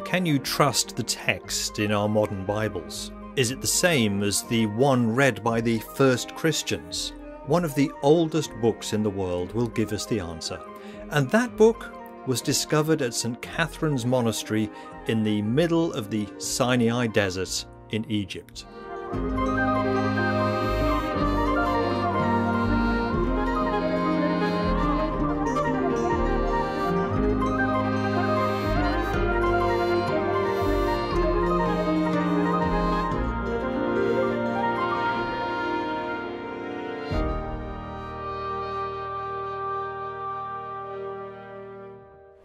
Can you trust the text in our modern Bibles? Is it the same as the one read by the first Christians? One of the oldest books in the world will give us the answer. And that book was discovered at St. Catherine's Monastery in the middle of the Sinai desert in Egypt.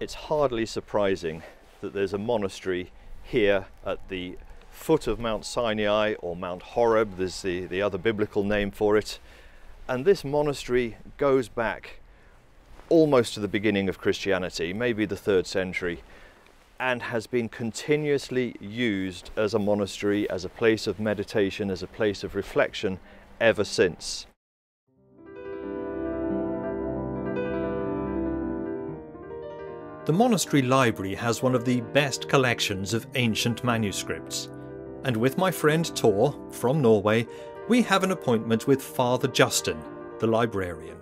It's hardly surprising that there's a monastery here at the foot of Mount Sinai, or Mount Horeb, there's the other biblical name for it. And this monastery goes back almost to the beginning of Christianity, maybe the 3rd century, and has been continuously used as a monastery, as a place of meditation, as a place of reflection ever since. The monastery library has one of the best collections of ancient manuscripts. And with my friend Tor, from Norway, we have an appointment with Father Justin, the librarian.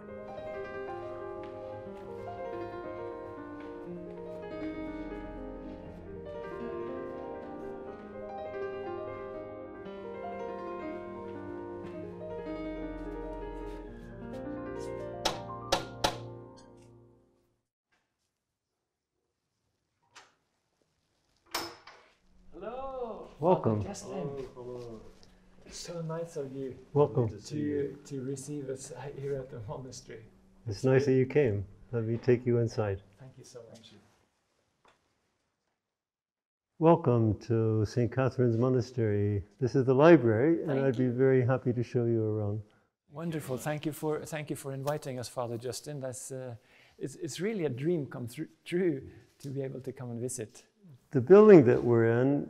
Welcome. Hello. So nice of you. Welcome. To receive us here at the monastery. It's nice that you came. Let me take you inside. Thank you so much. Welcome to St. Catherine's Monastery. This is the library, and I'd be very happy to show you around. Wonderful. Thank you for inviting us, Father Justin. That's it's really a dream come true to be able to come and visit. The building that we're in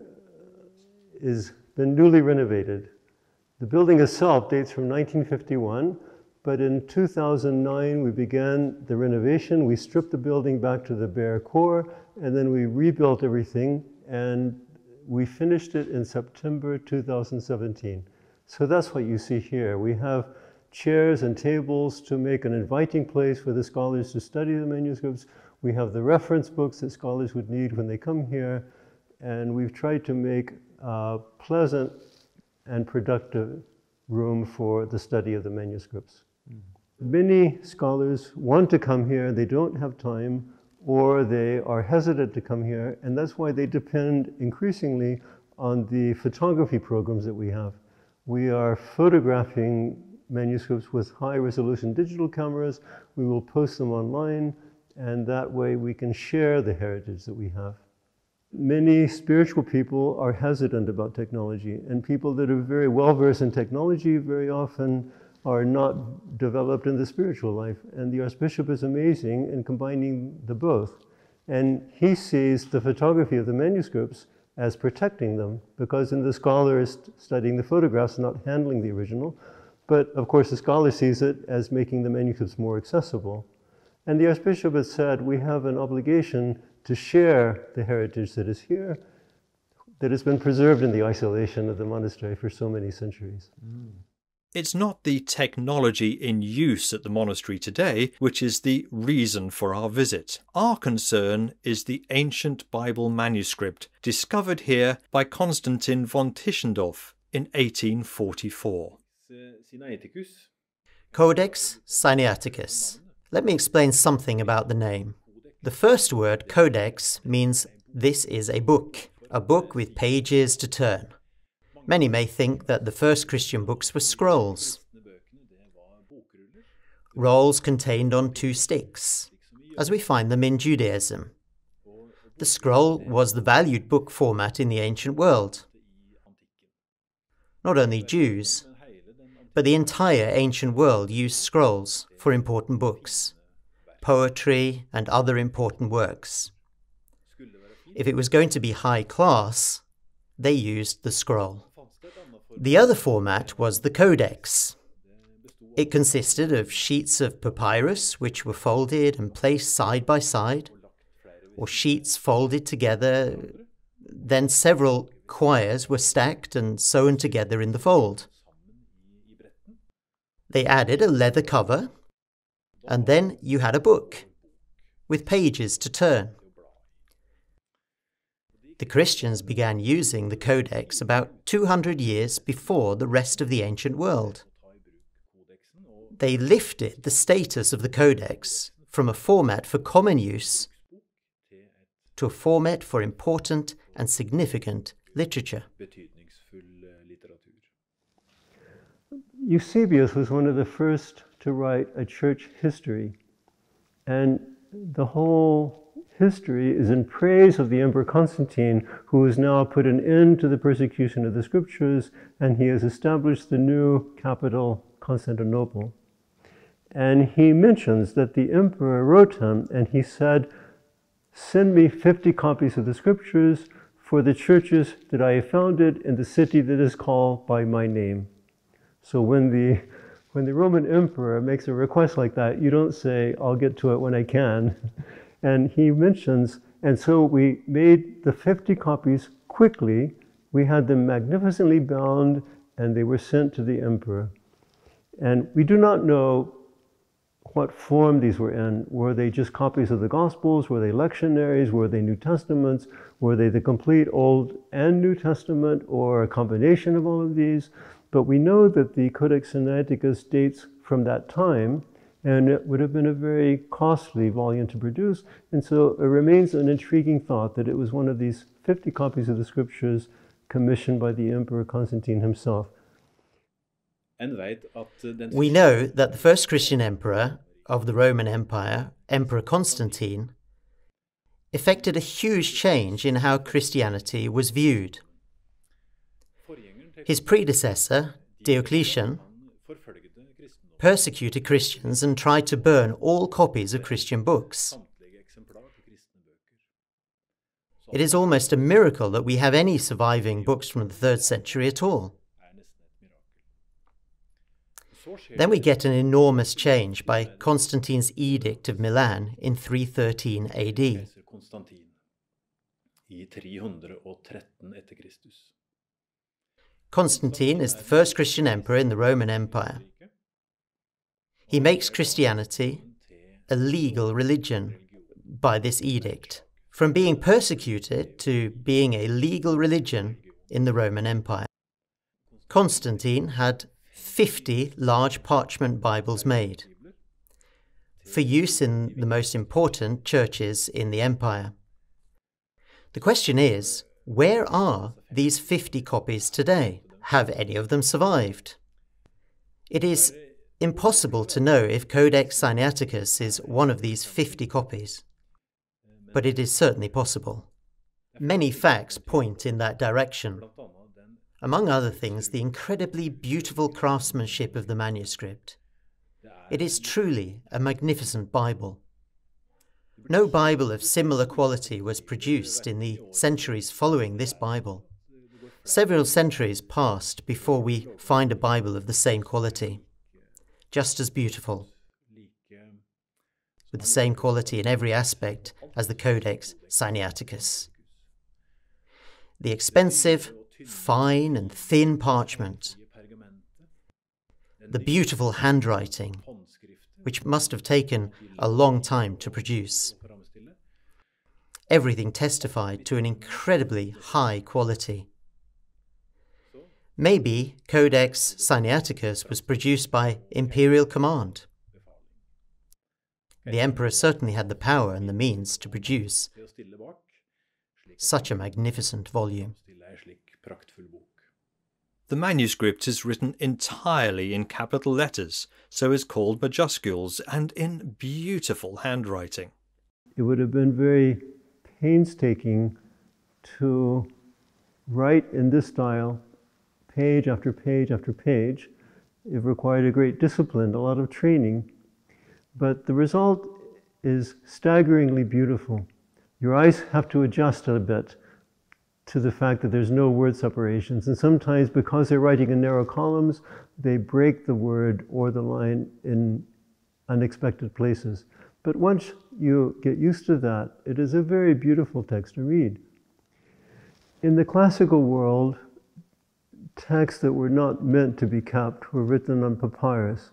is been newly renovated. The building itself dates from 1951, but in 2009 we began the renovation. We stripped the building back to the bare core, and then we rebuilt everything, and we finished it in September 2017. So that's what you see here. We have chairs and tables to make an inviting place for the scholars to study the manuscripts. We have the reference books that scholars would need when they come here, and we've tried to make a pleasant and productive room for the study of the manuscripts. Many scholars want to come here, they don't have time, or they are hesitant to come here, and that's why they depend increasingly on the photography programs that we have. We are photographing manuscripts with high-resolution digital cameras. We will post them online, and that way we can share the heritage that we have. Many spiritual people are hesitant about technology, and people that are very well versed in technology very often are not developed in the spiritual life. And the Archbishop is amazing in combining the both. And he sees the photography of the manuscripts as protecting them, because in the scholar is studying the photographs, not handling the original. But of course the scholar sees it as making the manuscripts more accessible. And the Archbishop has said we have an obligation to share the heritage that is here, that has been preserved in the isolation of the monastery for so many centuries. It's not the technology in use at the monastery today which is the reason for our visit. Our concern is the ancient Bible manuscript discovered here by Constantine von Tischendorf in 1844. Codex Sinaiticus. Let me explain something about the name. The first word, codex, means this is a book with pages to turn. Many may think that the first Christian books were scrolls. Rolls contained on 2 sticks, as we find them in Judaism. The scroll was the valued book format in the ancient world. Not only Jews, but the entire ancient world used scrolls for important books, poetry and other important works. If it was going to be high class, they used the scroll. The other format was the codex. It consisted of sheets of papyrus which were folded and placed side by side, or sheets folded together Then several quires were stacked and sewn together in the fold. They added a leather cover, and then you had a book with pages to turn. The Christians began using the Codex about 200 years before the rest of the ancient world. They lifted the status of the Codex from a format for common use to a format for important and significant literature. Eusebius was one of the first to write a church history, and the whole history is in praise of the Emperor Constantine, who has now put an end to the persecution of the scriptures, and he has established the new capital, Constantinople. And he mentions that the emperor wrote him, and he said, "Send me 50 copies of the scriptures for the churches that I have founded in the city that is called by my name." So when the Roman emperor makes a request like that, you don't say, "I'll get to it when I can." And he mentions, and so we made the 50 copies quickly. We had them magnificently bound, and they were sent to the emperor. And we do not know what form these were in. Were they just copies of the Gospels? Were they lectionaries? Were they New Testaments? Were they the complete Old and New Testament, or a combination of all of these? But we know that the Codex Sinaiticus dates from that time, and it would have been a very costly volume to produce. And so it remains an intriguing thought that it was one of these 50 copies of the scriptures commissioned by the Emperor Constantine himself. We know that the first Christian emperor of the Roman Empire, Emperor Constantine, effected a huge change in how Christianity was viewed. His predecessor, Diocletian, persecuted Christians and tried to burn all copies of Christian books. It is almost a miracle that we have any surviving books from the 3rd century at all. Then we get an enormous change by Constantine's Edict of Milan in 313 AD. Constantine is the first Christian emperor in the Roman Empire. He makes Christianity a legal religion by this edict, from being persecuted to being a legal religion in the Roman Empire. Constantine had 50 large parchment Bibles made for use in the most important churches in the empire. The question is, where are these 50 copies today? Have any of them survived? It is impossible to know if Codex Sinaiticus is one of these 50 copies, but it is certainly possible. Many facts point in that direction. Among other things, the incredibly beautiful craftsmanship of the manuscript. It is truly a magnificent Bible. No Bible of similar quality was produced in the centuries following this Bible. Several centuries passed before we find a Bible of the same quality, just as beautiful, with the same quality in every aspect as the Codex Sinaiticus. The expensive, fine and thin parchment, the beautiful handwriting, which must have taken a long time to produce. Everything testified to an incredibly high quality. Maybe Codex Sinaiticus was produced by imperial command. The emperor certainly had the power and the means to produce such a magnificent volume. The manuscript is written entirely in capital letters, so is called majuscules, and in beautiful handwriting. It would have been very painstaking to write in this style, page after page after page. It required a great discipline, a lot of training, but the result is staggeringly beautiful. Your eyes have to adjust a bit to the fact that there's no word separations, and sometimes because they're writing in narrow columns, they break the word or the line in unexpected places. But once you get used to that, it is a very beautiful text to read. In the classical world, texts that were not meant to be kept were written on papyrus.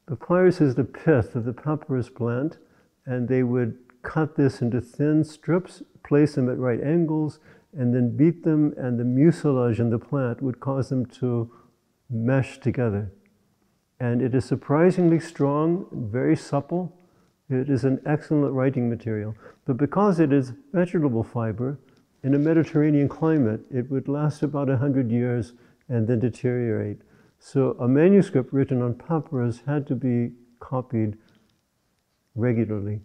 Papyrus is the pith of the papyrus plant, and they would cut this into thin strips, place them at right angles, and then beat them, and the mucilage in the plant would cause them to mesh together. And it is surprisingly strong, very supple. It is an excellent writing material. But because it is vegetable fiber, in a Mediterranean climate, it would last about 100 years and then deteriorate. So a manuscript written on papyrus had to be copied regularly.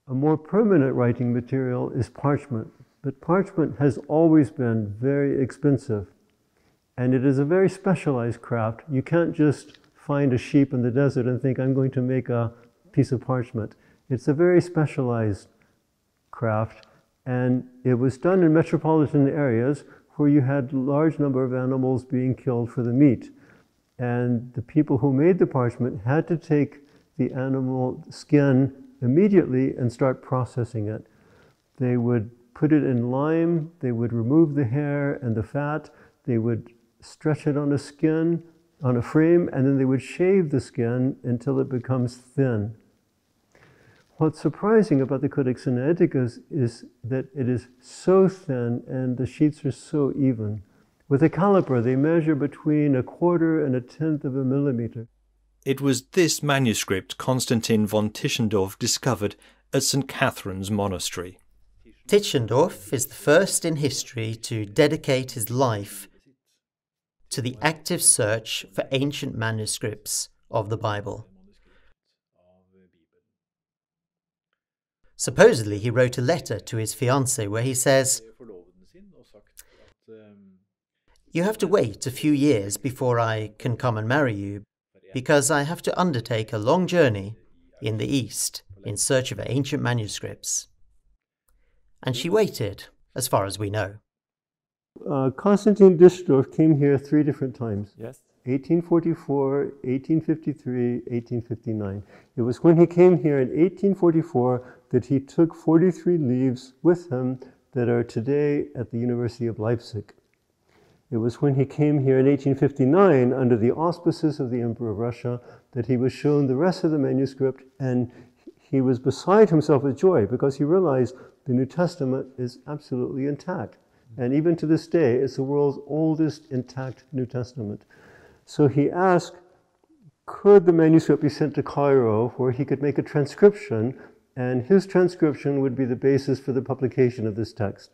A more permanent writing material is parchment, but parchment has always been very expensive, and it is a very specialized craft. You can't just find a sheep in the desert and think, I'm going to make a piece of parchment. It's a very specialized craft, and it was done in metropolitan areas where you had a large number of animals being killed for the meat. And the people who made the parchment had to take the animal skin immediately and start processing it. They would put it in lime, they would remove the hair and the fat, they would stretch it on a skin, on a frame, and then they would shave the skin until it becomes thin. What's surprising about the Codex Sinaiticus is that it is so thin and the sheets are so even. With a caliper, they measure between 1/4 and 1/10 of a millimeter. It was this manuscript Constantine von Tischendorf discovered at St. Catherine's Monastery. Tischendorf is the first in history to dedicate his life to the active search for ancient manuscripts of the Bible. Supposedly, he wrote a letter to his fiancée where he says, "You have to wait a few years before I can come and marry you, because I have to undertake a long journey in the East in search of ancient manuscripts." And she waited, as far as we know. Constantine Tischendorf came here 3 different times. Yes. 1844, 1853, 1859. It was when he came here in 1844 that he took 43 leaves with him that are today at the University of Leipzig. It was when he came here in 1859 under the auspices of the Emperor of Russia that he was shown the rest of the manuscript, and he was beside himself with joy because he realized the New Testament is absolutely intact. And even to this day, it's the world's oldest intact New Testament. So he asked, could the manuscript be sent to Cairo where he could make a transcription, and his transcription would be the basis for the publication of this text.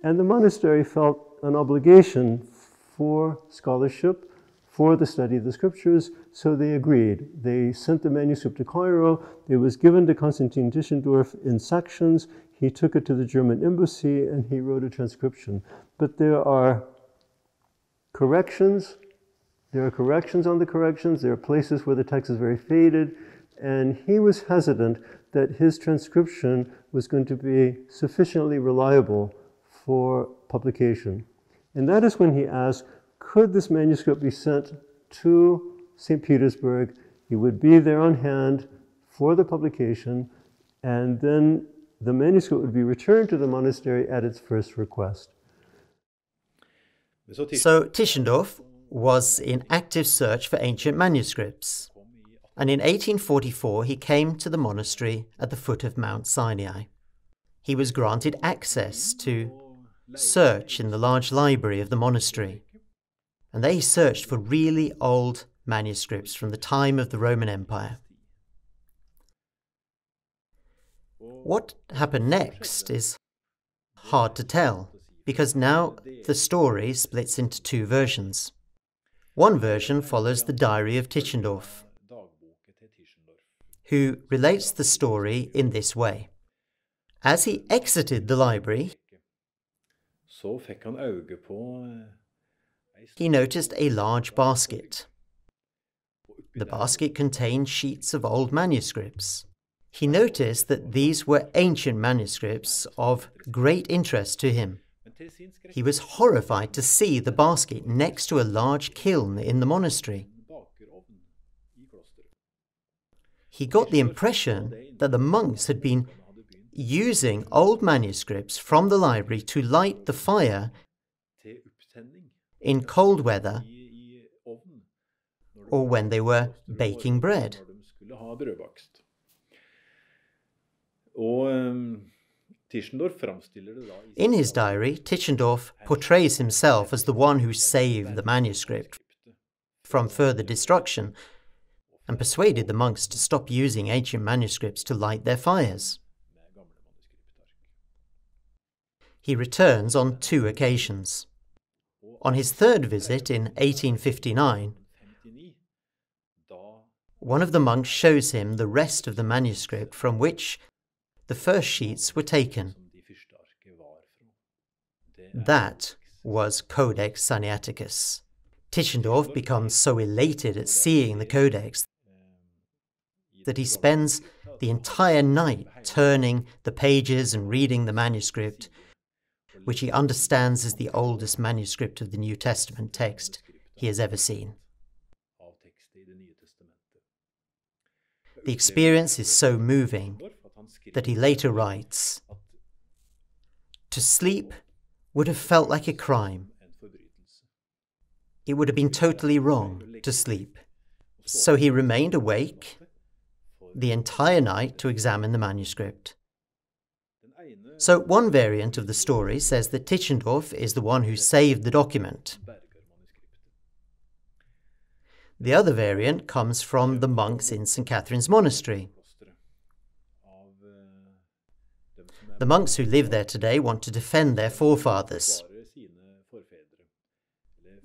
And the monastery felt an obligation for scholarship, for the study of the scriptures, so they agreed. They sent the manuscript to Cairo. It was given to Constantine Tischendorf in sections. He took it to the German embassy and he wrote a transcription. But there are corrections. There are corrections on the corrections. There are places where the text is very faded. And he was hesitant that his transcription was going to be sufficiently reliable for publication. And that is when he asked, could this manuscript be sent to St. Petersburg? It would be there on hand for the publication, and then the manuscript would be returned to the monastery at its first request. So Tischendorf was in active search for ancient manuscripts, and in 1844 he came to the monastery at the foot of Mount Sinai. He was granted access to search in the large library of the monastery, and they searched for really old manuscripts from the time of the Roman Empire. What happened next is hard to tell, because now the story splits into 2 versions. One version follows the diary of Tischendorf, who relates the story in this way. As he exited the library, he noticed a large basket. The basket contained sheets of old manuscripts. He noticed that these were ancient manuscripts of great interest to him. He was horrified to see the basket next to a large kiln in the monastery. He got the impression that the monks had been using old manuscripts from the library to light the fire in cold weather or when they were baking bread. In his diary, Tischendorf portrays himself as the one who saved the manuscript from further destruction and persuaded the monks to stop using ancient manuscripts to light their fires. He returns on 2 occasions. On his 3rd visit in 1859, one of the monks shows him the rest of the manuscript from which the first sheets were taken. That was Codex Sinaiticus. Tischendorf becomes so elated at seeing the Codex that he spends the entire night turning the pages and reading the manuscript, which he understands is the oldest manuscript of the New Testament text he has ever seen. The experience is so moving that he later writes, "To sleep would have felt like a crime. It would have been totally wrong to sleep." So he remained awake the entire night to examine the manuscript. So one variant of the story says that Tischendorf is the one who saved the document. The other variant comes from the monks in St. Catherine's Monastery. The monks who live there today want to defend their forefathers.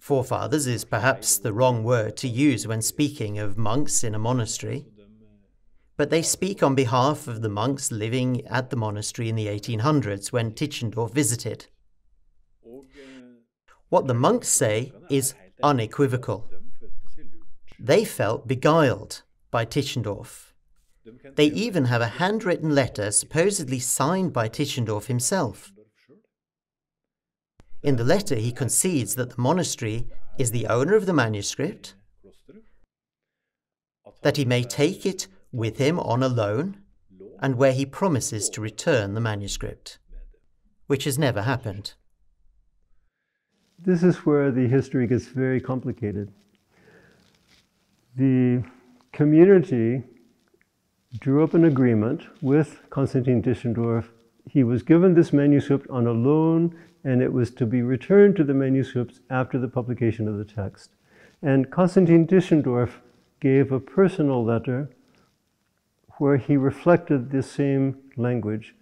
Forefathers is perhaps the wrong word to use when speaking of monks in a monastery, but they speak on behalf of the monks living at the monastery in the 1800s when Tischendorf visited. What the monks say is unequivocal. They felt beguiled by Tischendorf. They even have a handwritten letter supposedly signed by Tischendorf himself. In the letter, he concedes that the monastery is the owner of the manuscript, that he may take it with him on a loan, and where he promises to return the manuscript, which has never happened. This is where the history gets very complicated. The community drew up an agreement with Constantine Tischendorf. He was given this manuscript on a loan, and it was to be returned to the manuscripts after the publication of the text. And Constantine Tischendorf gave a personal letter where he reflected this same language.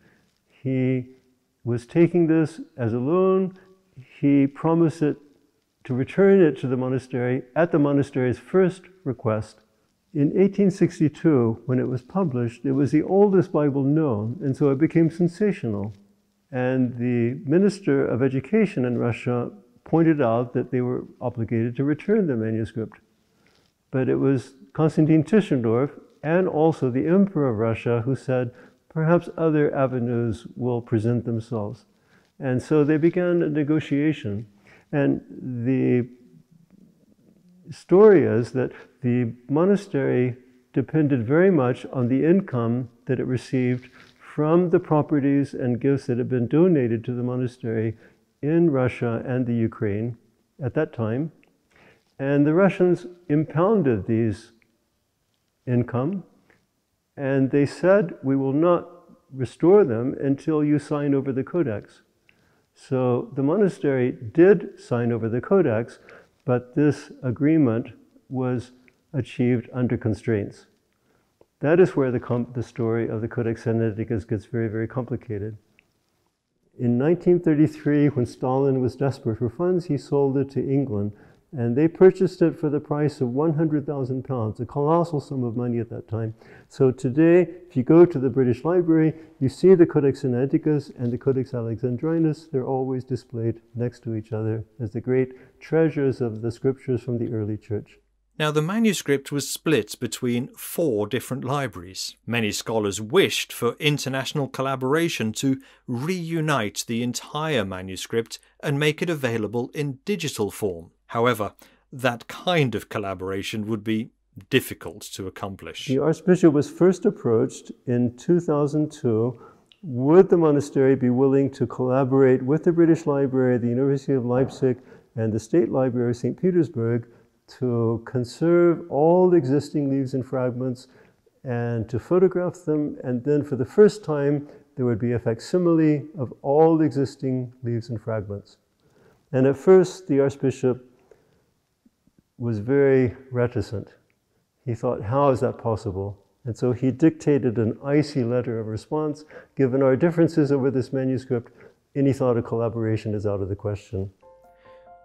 He was taking this as a loan. He promised to return it to the monastery at the monastery's first request. In 1862, when it was published, it was the oldest Bible known, and so it became sensational. And the Minister of Education in Russia pointed out that they were obligated to return the manuscript. But it was Constantine Tischendorf and also the Emperor of Russia who said, perhaps other avenues will present themselves. And so they began a negotiation. And the story is that the monastery depended very much on the income that it received from the properties and gifts that had been donated to the monastery in Russia and the Ukraine at that time. And the Russians impounded these income, and they said, we will not restore them until you sign over the Codex. So the monastery did sign over the Codex, but this agreement was achieved under constraints. That is where the story of the Codex Sinaiticus gets very, very complicated. In 1933, when Stalin was desperate for funds, he sold it to England, and they purchased it for the price of £100,000, a colossal sum of money at that time. So today, if you go to the British Library, you see the Codex Sinaiticus and the Codex Alexandrinus. They're always displayed next to each other as the great treasures of the scriptures from the early church. Now, the manuscript was split between 4 different libraries. Many scholars wished for international collaboration to reunite the entire manuscript and make it available in digital form. However, that kind of collaboration would be difficult to accomplish. The Archbishop was first approached in 2002 would the monastery be willing to collaborate with the British Library, the University of Leipzig, and the State Library of St. Petersburg to conserve all the existing leaves and fragments and to photograph them, and then for the first time there would be a facsimile of all the existing leaves and fragments. And at first the Archbishop was very reticent. He thought, how is that possible? And so he dictated an icy letter of response. Given our differences over this manuscript, any thought of collaboration is out of the question.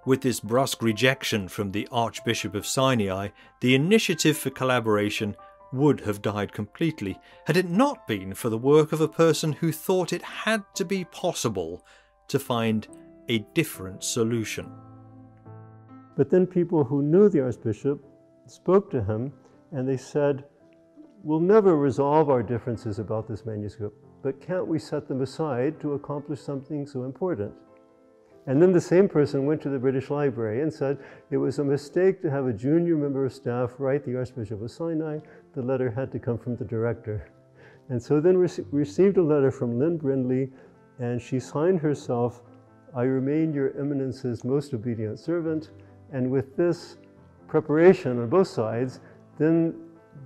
With this brusque rejection from the Archbishop of Sinai, the initiative for collaboration would have died completely had it not been for the work of a person who thought it had to be possible to find a different solution. But then people who knew the Archbishop spoke to him and they said, we'll never resolve our differences about this manuscript, but can't we set them aside to accomplish something so important? And then the same person went to the British Library and said it was a mistake to have a junior member of staff write the Archbishop of Sinai. The letter had to come from the director. And so then we received a letter from Lynn Brindley, and she signed herself, I remain your eminence's most obedient servant. And with this preparation on both sides, then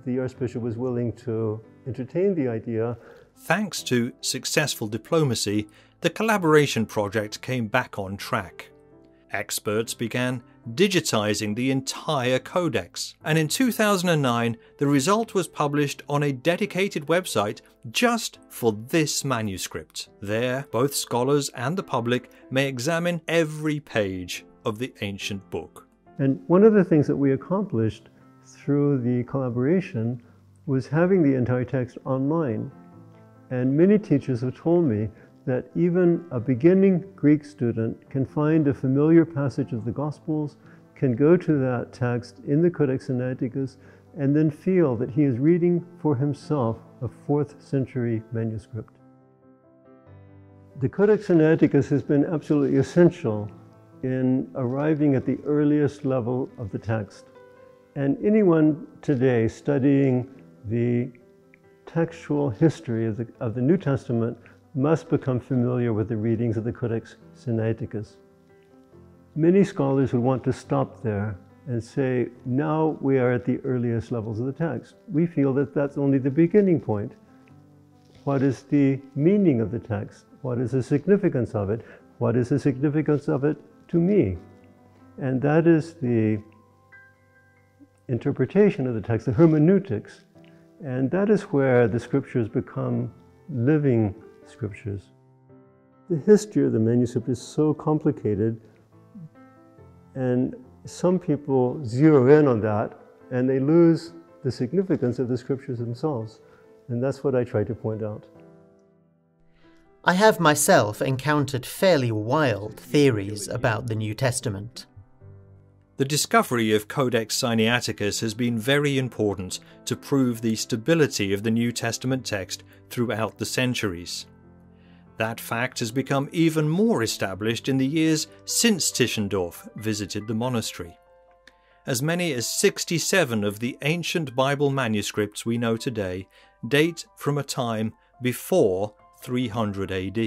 the Archbishop was willing to entertain the idea. Thanks to successful diplomacy, the collaboration project came back on track. Experts began digitizing the entire codex, and in 2009 the result was published on a dedicated website just for this manuscript. There, both scholars and the public may examine every page of the ancient book. And one of the things that we accomplished through the collaboration was having the entire text online. And many teachers have told me that even a beginning Greek student can find a familiar passage of the Gospels, can go to that text in the Codex Sinaiticus, and then feel that he is reading for himself a 4th century manuscript. The Codex Sinaiticus has been absolutely essential in arriving at the earliest level of the text. And anyone today studying the textual history of the New Testament must become familiar with the readings of the Codex Sinaiticus. Many scholars would want to stop there and say, now we are at the earliest levels of the text. We feel that that's only the beginning point. What is the meaning of the text? What is the significance of it? What is the significance of it to me? And that is the interpretation of the text, the hermeneutics. And that is where the scriptures become living scriptures. The history of the manuscript is so complicated, and some people zero in on that and they lose the significance of the scriptures themselves. And that's what I try to point out. I have myself encountered fairly wild theories about the New Testament. The discovery of Codex Sinaiticus has been very important to prove the stability of the New Testament text throughout the centuries. That fact has become even more established in the years since Tischendorf visited the monastery. As many as 67 of the ancient Bible manuscripts we know today date from a time before 300 AD.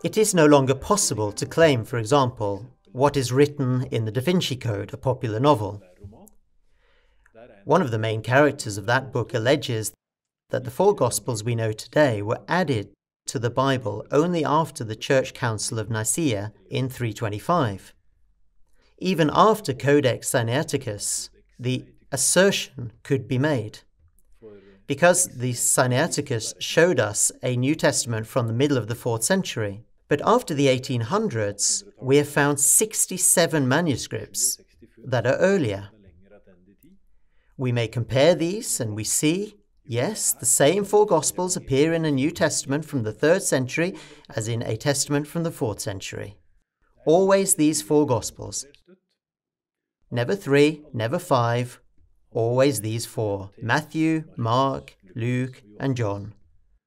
It is no longer possible to claim, for example, what is written in the Da Vinci Code, a popular novel. One of the main characters of that book alleges that the 4 Gospels we know today were added to the Bible only after the Church Council of Nicaea in 325. Even after Codex Sinaiticus, the assertion could be made. Because the Sinaiticus showed us a New Testament from the middle of the 4th century. But after the 1800s, we have found 67 manuscripts that are earlier. We may compare these and we see, yes, the same 4 Gospels appear in a New Testament from the 3rd century as in a Testament from the 4th century. Always these 4 Gospels. Never 3, never 5, always these 4, Matthew, Mark, Luke, and John.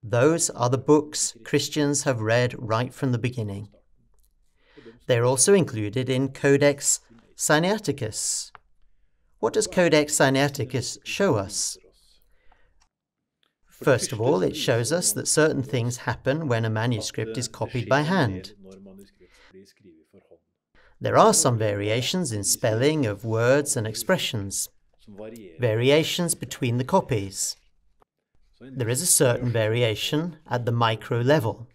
Those are the books Christians have read right from the beginning. They are also included in Codex Sinaiticus. What does Codex Sinaiticus show us? First of all, it shows us that certain things happen when a manuscript is copied by hand. There are some variations in spelling of words and expressions, variations between the copies. There is a certain variation at the micro level,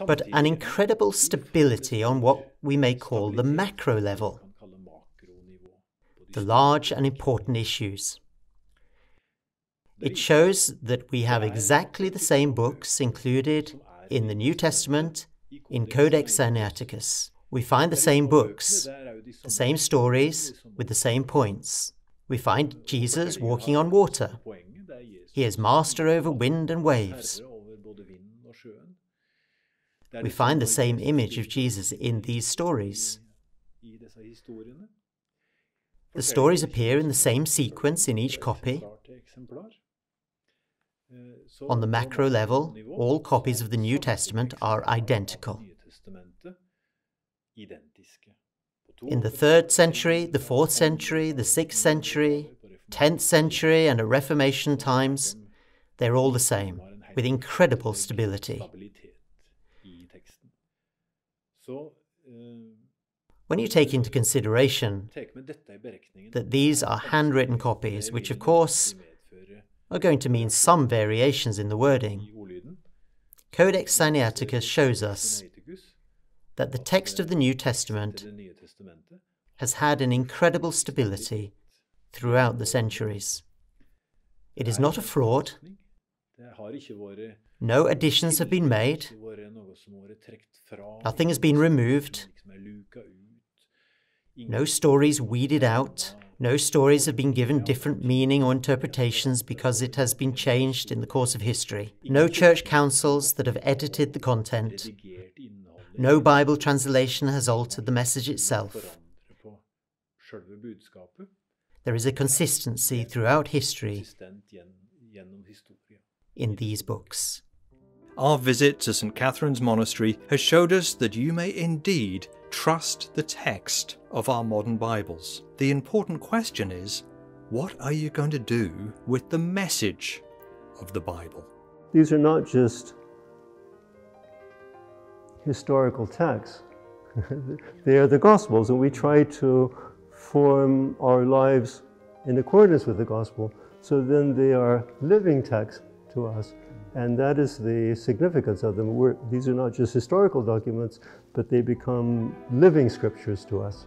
but an incredible stability on what we may call the macro level, the large and important issues. It shows that we have exactly the same books included in the New Testament in Codex Sinaiticus. We find the same books, the same stories with the same points. We find Jesus walking on water. He is master over wind and waves. We find the same image of Jesus in these stories. The stories appear in the same sequence in each copy. On the macro level, all copies of the New Testament are identical. In the 3rd century, the 4th century, the 6th century, 10th century and at Reformation times, they're all the same, with incredible stability. When you take into consideration that these are handwritten copies, which of course are going to mean some variations in the wording, Codex Sinaiticus shows us that the text of the New Testament has had an incredible stability throughout the centuries. It is not a fraud. No additions have been made. Nothing has been removed. No stories weeded out. No stories have been given different meaning or interpretations because it has been changed in the course of history. No church councils that have edited the content. No Bible translation has altered the message itself. There is a consistency throughout history in these books. Our visit to St. Catherine's Monastery has showed us that you may indeed trust the text of our modern Bibles. The important question is, what are you going to do with the message of the Bible? These are not just historical texts. They are the Gospels, and we try to form our lives in accordance with the Gospel, so then they are living texts to us. And that is the significance of them. These are not just historical documents, but they become living scriptures to us.